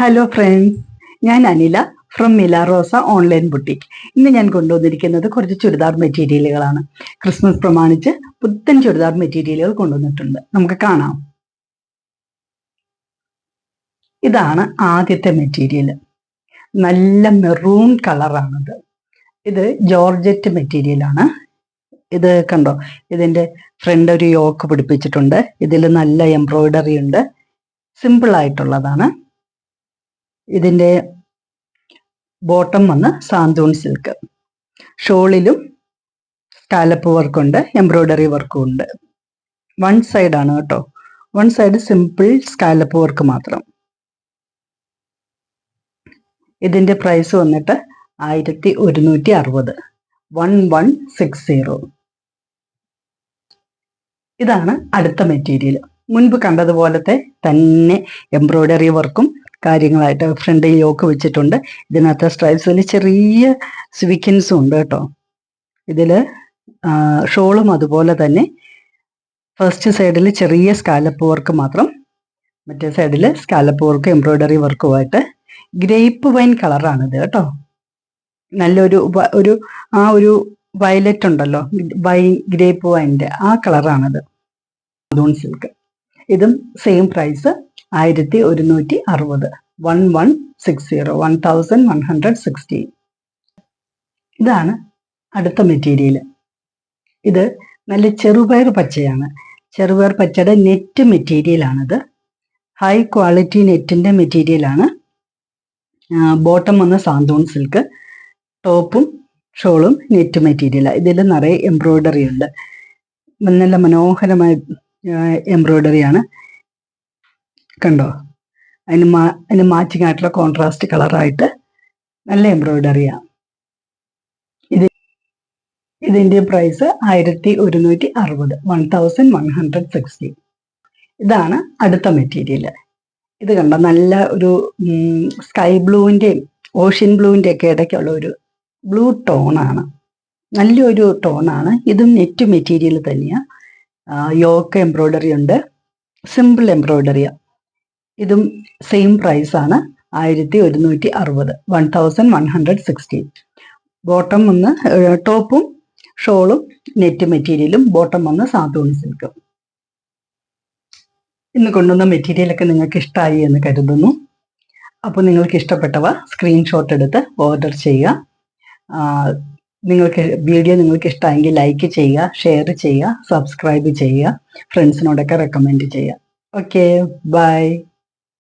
Hello friends, ഞാൻ Anila from Mila Rosa online boutique. ഇന്ന് ഞാൻ കൊണ്ടുവന്നിരിക്കുന്നത് കുറച്ച് ചുരിദാർ മെറ്റീരിയലുകളാണ്. ക്രിസ്മസ് പ്രമാണിച്ച് പുത്തൻ ചുരിദാർ മെറ്റീരിയലുകൾ കൊണ്ടുവന്നിട്ടുണ്ട്. നമുക്ക് കാണാം. ഇതാണ് ആദ്യത്തെ മെറ്റീരിയൽ. നല്ല മെറൂൺ കളറാണത്. ഇത് ജോർജറ്റ് മെറ്റീരിയലാണ്. ഇത് കണ്ടോ, ഇതിന്റെ ഫ്രണ്ട് ഒരു യോക്ക് പിടിപ്പിച്ചിട്ടുണ്ട്. ഇതിൽ നല്ല എംബ്രോയിഡറി ഉണ്ട്. സിമ്പിൾ ആയിട്ടുള്ളതാണ്. ഇതിന്റെ ബോട്ടം വന്ന് സാന്തൂൺ സിൽക്ക്. ഷോളിലും സ്കാലപ്പ് വർക്കുണ്ട്, എംബ്രോയിഡറി വർക്കും ഉണ്ട്. വൺ സൈഡ് ആണ് കേട്ടോ. One side simple scallop work മാത്രം. ഇതിന്റെ പ്രൈസ് വന്നിട്ട് 1160. 1160. ഇതാണ് അടുത്ത മെറ്റീരിയൽ. മുൻപ് കണ്ടതുപോലത്തെ തന്നെ എംബ്രോയിഡറി വർക്കും കാര്യങ്ങളായിട്ട് ഫ്രണ്ട് യോക്ക് വെച്ചിട്ടുണ്ട്. ഇതിനകത്ത് സ്ട്രൈപ്സിൽ ചെറിയ സ്വിക്കൻസും ഉണ്ട് കേട്ടോ. ഇതില് ഷോളും അതുപോലെ തന്നെ ഫസ്റ്റ് സൈഡിൽ ചെറിയ സ്കാലപ്പ് വർക്ക് മാത്രം, മറ്റേ സൈഡിൽ സ്കാലപ്പ് വർക്ക് എംബ്രോയിഡറി വർക്കുമായിട്ട്. ഗ്രേപ്പ് വൈൻ കളറാണിത് കേട്ടോ. നല്ലൊരു ഒരു വയലറ്റ് ഉണ്ടല്ലോ, ഗ്രേപ്പ് വൈൻ്റെ ആ കളറാണിത്. സാന്തൂൺ സിൽക്ക്. ഇതും സെയിം പ്രൈസ് 1160. 1160. 1160. ഇതാണ് അടുത്ത മെറ്റീരിയൽ. ഇത് നല്ല ചെറുപയർ പച്ചയാണ്. ചെറുപയർ പച്ചയുടെ നെറ്റ് മെറ്റീരിയലാണിത്. ഹൈ ക്വാളിറ്റി നെറ്റിന്റെ മെറ്റീരിയലാണ്. ബോട്ടം വന്ന് സാന്തൂൺ സിൽക്ക്. ടോപ്പും ഷോളും നെറ്റ് മെറ്റീരിയലാണ്. ഇതിൽ നിറയെ എംബ്രോയിഡറി ഉണ്ട്. നല്ല മനോഹരമായ എംബ്രോയിഡറിയാണ്. കണ്ടോ, അതിന് മാച്ചിങ് ആയിട്ടുള്ള കോൺട്രാസ്റ്റ് കളറായിട്ട് നല്ല എംബ്രോയിഡറിയാണ്. ഇതിന്റെ പ്രൈസ് 1160. 1160. ഇതാണ് അടുത്ത മെറ്റീരിയൽ. ഇത് കണ്ടോ, നല്ല ഒരു സ്കൈ ബ്ലൂവിൻ്റെയും ഓഷ്യൻ ബ്ലൂവിൻ്റെ ഒക്കെ ഇടയ്ക്കുള്ള ഒരു ബ്ലൂ ടോണാണ്. നല്ലൊരു ടോണാണ്. ഇതും നെറ്റ് മെറ്റീരിയൽ തന്നെയാണ്. യോക്ക് എംബ്രോയിഡറി ഉണ്ട്. സിമ്പിൾ എംബ്രോയിഡറിയാണ്. ഇതും സെയിം പ്രൈസാണ് 1160. 1160. ബോട്ടം വന്ന് ടോപ്പും ഷോളും നെറ്റ് മെറ്റീരിയലും, ബോട്ടം വന്ന് സാന്തൂൺ സിൽക്കും. ഇന്ന് കൊണ്ടുവന്ന മെറ്റീരിയലൊക്കെ നിങ്ങൾക്ക് ഇഷ്ടമായി എന്ന് കരുതുന്നു. അപ്പോൾ നിങ്ങൾക്ക് ഇഷ്ടപ്പെട്ടവ സ്ക്രീൻഷോട്ട് എടുത്ത് ഓർഡർ ചെയ്യുക. വീഡിയോ നിങ്ങൾക്ക് ഇഷ്ടമായെങ്കിൽ ലൈക്ക് ചെയ്യുക, ഷെയർ ചെയ്യുക, സബ്സ്ക്രൈബ് ചെയ്യുക, ഫ്രണ്ട്സിനോടൊക്കെ റെക്കമെൻഡ് ചെയ്യുക. Okay, by.